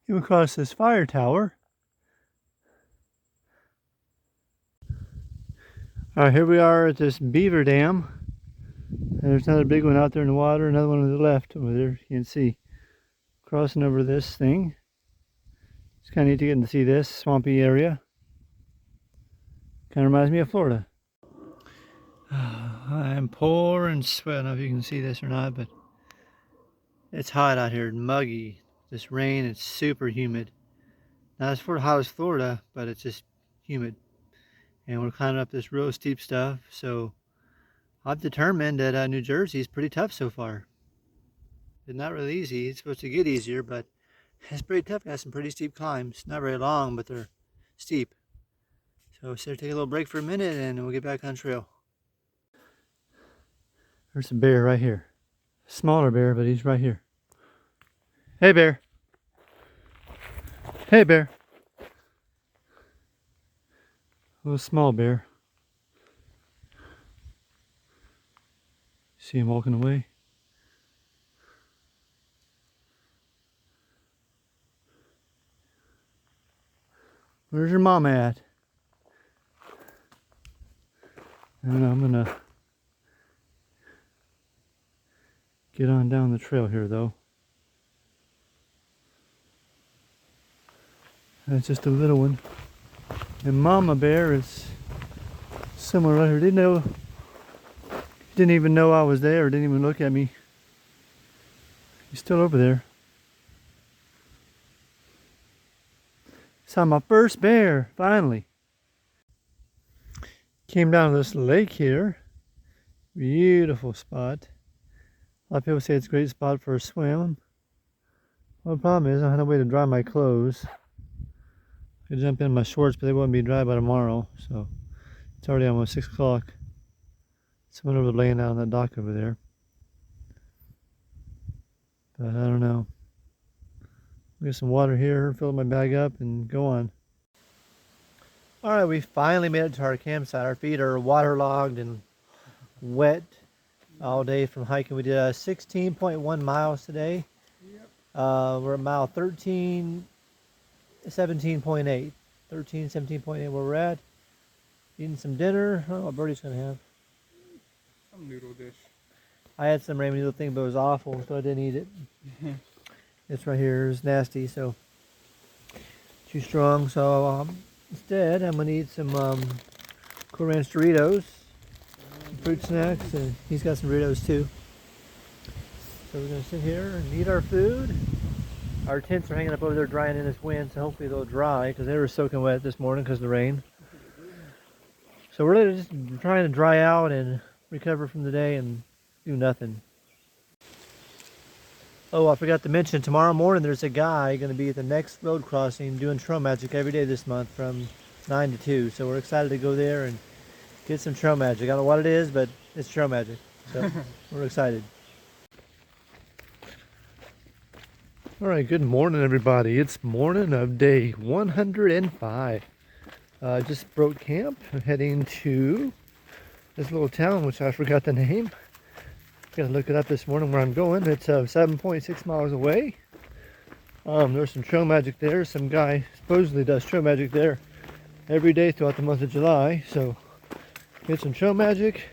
Came across this fire tower. Alright, here we are at this beaver dam. And there's another big one out there in the water, another one on the left over there, you can see. Crossing over this thing. It's kind of neat to get to see this swampy area. Kind of reminds me of Florida. I'm pouring sweat. I don't know if you can see this or not, but it's hot out here, muggy. This rain, it's super humid. Not as hot as Florida, but it's just humid. And we're climbing up this real steep stuff, so I've determined that New Jersey is pretty tough so far. It's not really easy. It's supposed to get easier, but it's pretty tough. Got some pretty steep climbs. Not very long, but they're steep. So take a little break for a minute and we'll get back on trail. There's a bear right here. Smaller bear, but he's right here. Hey, bear. Hey, bear. A little small bear. See him walking away? Where's your mama at? I don't know, I'm gonna get on down the trail here though. That's just a little one. And Mama Bear is somewhere right here. Didn't even know I was there, or didn't even look at me. He's still over there. Saw my first bear, finally. Came down to this lake here. Beautiful spot. A lot of people say it's a great spot for a swim. Well, the problem is I don't have a way to dry my clothes. I could jump in my shorts, but they won't be dry by tomorrow. So it's already almost 6 o'clock. Someone over laying out on that dock over there. But I don't know. Get some water here, fill my bag up, and go on. Alright, we finally made it to our campsite. Our feet are waterlogged and wet all day from hiking. We did 16.1 miles today. Yep. We're at mile 13, 17.8. 13, 17.8 where we're at. Eating some dinner. I don't know what Birdie's going to have. Some noodle dish. I had some ramen noodle thing, but it was awful, so I didn't eat it. It's right here. It's nasty, so too strong. So instead, I'm going to eat some Cool Ranch Doritos, some fruit snacks, and he's got some Doritos too. So we're going to sit here and eat our food. Our tents are hanging up over there drying in this wind, so hopefully they'll dry because they were soaking wet this morning because of the rain. So we're really just trying to dry out and recover from the day and do nothing. Oh, I forgot to mention, tomorrow morning there's a guy going to be at the next road crossing doing trail magic every day this month from 9 to 2. So we're excited to go there and get some trail magic. I don't know what it is, but it's trail magic. So we're excited. All right, good morning, everybody. It's morning of day 105. Just broke camp. I'm heading to this little town, which I forgot the name. Gotta look it up this morning where I'm going. It's 7.6 miles away. There's some trail magic there. Some guy supposedly does trail magic there every day throughout the month of July. So get some trail magic.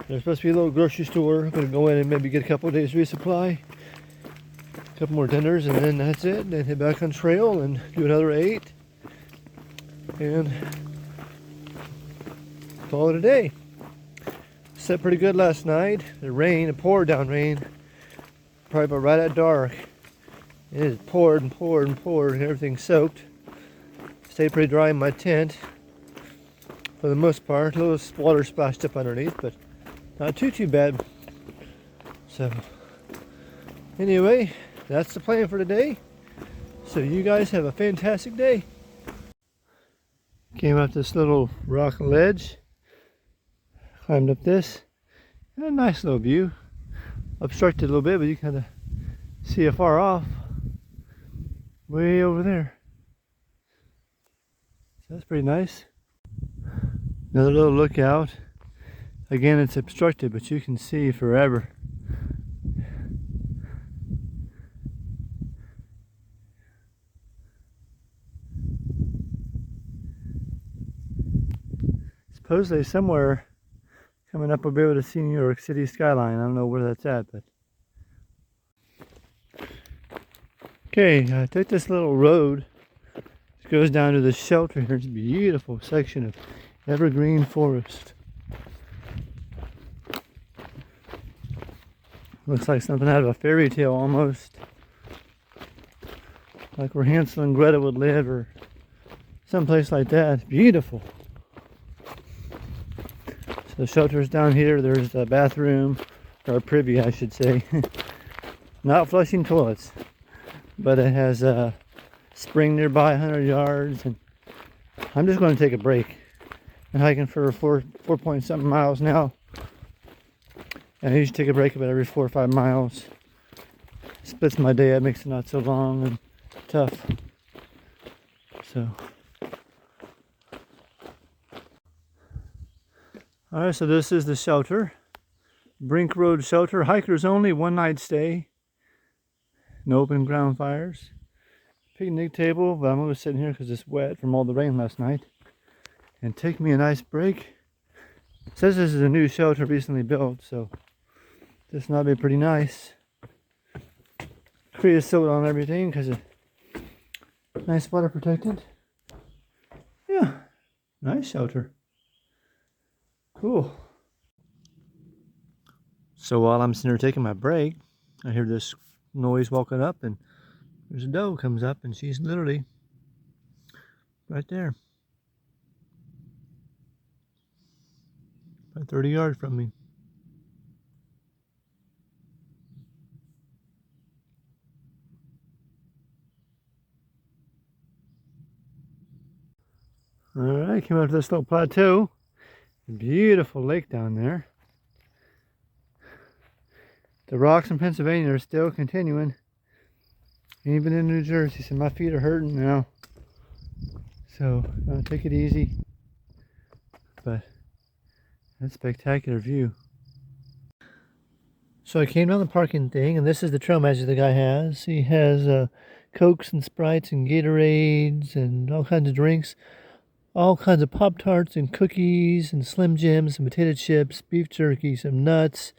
There's supposed to be a little grocery store. I'm gonna go in and maybe get a couple of days resupply. A couple more dinners, and then that's it. Then head back on trail and do another 8. And call it a day. Slept pretty good last night. The rain, it poured down rain, probably about right at dark. It has poured and poured and poured, and everything soaked. Stayed pretty dry in my tent for the most part. A little water splashed up underneath, but not too bad. So anyway, that's the plan for today. So you guys have a fantastic day. Came up this little rock ledge. Climbed up this, and a nice little view. Obstructed a little bit, but you kind of see it far off, way over there. So that's pretty nice. Another little lookout. Again, it's obstructed, but you can see forever. supposedly somewhere coming up we'll be able to see New York City skyline. I don't know where that's at, but okay, I took this little road. It goes down to the shelter here. It's a beautiful section of evergreen forest. Looks like something out of a fairy tale almost. Like where Hansel and Gretel would live or someplace like that. It's beautiful. So the shelter's down here. There's a bathroom, or a privy I should say. Not flushing toilets. But it has a spring nearby, 100 yards. And I'm just going to take a break. I'm hiking for 4 point something miles now. And I usually take a break about every 4 or 5 miles. Splits my day up, makes it not so long and tough. So, alright, so this is the shelter. Brink Road Shelter, hikers only, 1-night stay. No open ground fires. Picnic table, but I'm going to sit in here because it's wet from all the rain last night. And take me a nice break. It says this is a new shelter recently built, so this might be pretty nice. Creosote on everything because it's nice water protected. Yeah, nice shelter. Cool. So while I'm sitting here taking my break, I hear this noise walking up, and there's a doe comes up, and she's literally right there. About 30 yards from me. Alright, came out to this little plateau. Beautiful lake down there. The rocks in Pennsylvania are still continuing. Even in New Jersey, so my feet are hurting now. So, I'll take it easy. But, that's a spectacular view. So I came down the parking thing, and this is the trail magic the guy has. He has Cokes and Sprites and Gatorades and all kinds of drinks. All kinds of Pop-Tarts and cookies and Slim Jims and potato chips, beef jerky, some nuts,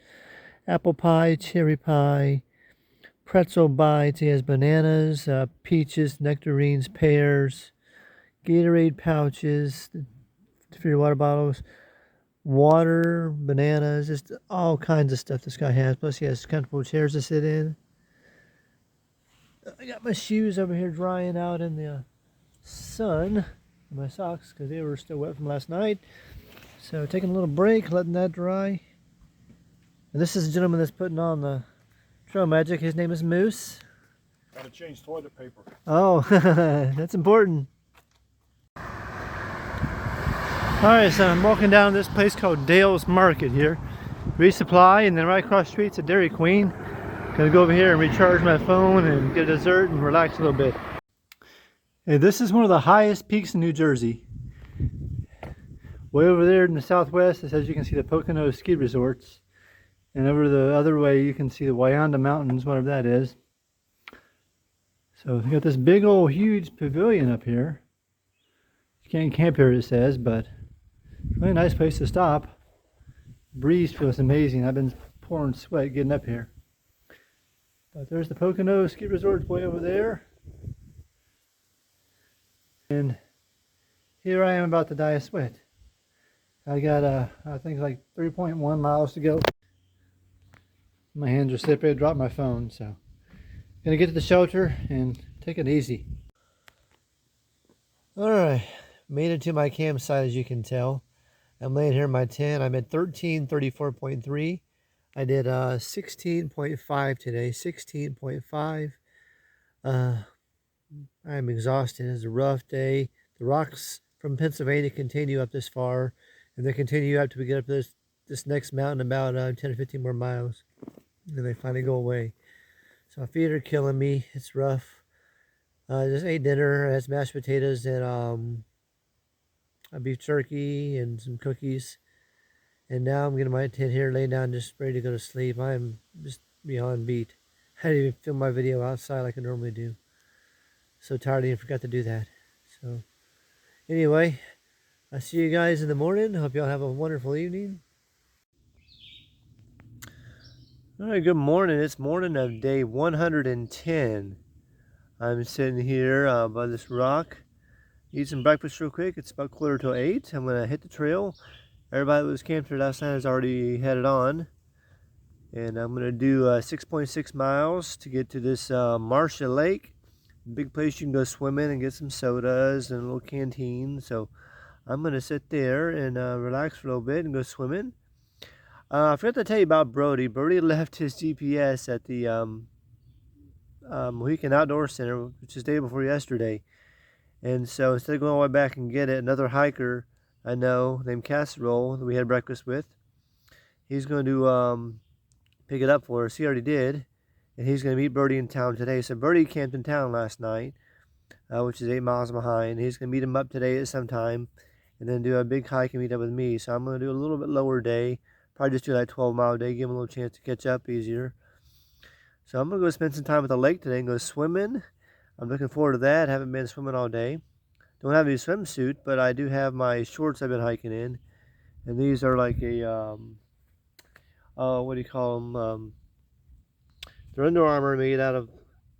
apple pie, cherry pie, pretzel bites. He has bananas, peaches, nectarines, pears, Gatorade pouches for your water bottles, water, bananas, just all kinds of stuff this guy has. Plus he has comfortable chairs to sit in. I got my shoes over here drying out in the sun. My socks because they were still wet from last night. So taking a little break, letting that dry. And this is the gentleman that's putting on the trail magic. His name is Moose. Gotta change toilet paper. Oh, that's important. Alright, so I'm walking down this place called Dale's Market here. Resupply, and then right across the street's a Dairy Queen. Gonna go over here and recharge my phone and get a dessert and relax a little bit. Hey, this is one of the highest peaks in New Jersey. Way over there in the southwest, it says you can see the Pocono ski resorts. And over the other way, you can see the Wyandotte Mountains, whatever that is. So we got this big old huge pavilion up here. You can't camp here, it says, but really nice place to stop. Breeze feels amazing. I've been pouring sweat getting up here. But there's the Pocono ski resorts way over there. And here I am about to die of sweat. I got I think like 3.1 miles to go. My hands are slippery. I dropped my phone, so gonna get to the shelter and take it easy. Alright, made it to my campsite as you can tell. I'm laying here in my tent. I'm at 1334.3. I did 16.5 today, 16.5. I'm exhausted. It's a rough day. The rocks from Pennsylvania continue up this far, and they continue up till we get up this next mountain about 10 or 15 more miles, and they finally go away. So my feet are killing me. It's rough. Just ate dinner. I had some mashed potatoes and a beef jerky and some cookies. And now I'm getting my tent here, laying down, just ready to go to sleep. I'm just beyond beat. I didn't even film my video outside like I normally do. So tired, I forgot to do that. So anyway, I'll see you guys in the morning. Hope y'all have a wonderful evening. All right, good morning. It's morning of day 110. I'm sitting here by this rock, eat some breakfast real quick. It's about 7:45. I'm gonna hit the trail. Everybody that was camped here last night has already headed on. And I'm gonna do 6.6 miles to get to this Marcia Lake. Big place you can go swim in and get some sodas and a little canteen. So I'm gonna sit there and relax for a little bit and go swimming. I forgot to tell you about Brody. Brody left his GPS at the Mohican Outdoor Center, which is the day before yesterday. And so instead of going all the way back and get it, another hiker I know named Casserole that we had breakfast with, he's going to pick it up for us. He already did. And he's going to meet Brody in town today. So Brody camped in town last night, which is 8 miles behind. He's going to meet him up today at some time and then do a big hike and meet up with me. So I'm going to do a little bit lower day. Probably just do that 12-mile day, give him a little chance to catch up easier. So I'm going to go spend some time at the lake today and go swimming. I'm looking forward to that. Haven't been swimming all day. Don't have any swimsuit, but I do have my shorts I've been hiking in. And these are like a, what do you call them? They're Under Armour, made out of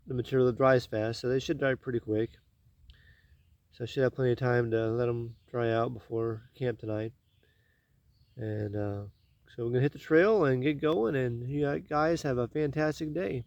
the material that dries fast, so they should dry pretty quick. So I should have plenty of time to let them dry out before camp tonight. And so we're going to hit the trail and get going, and you guys have a fantastic day.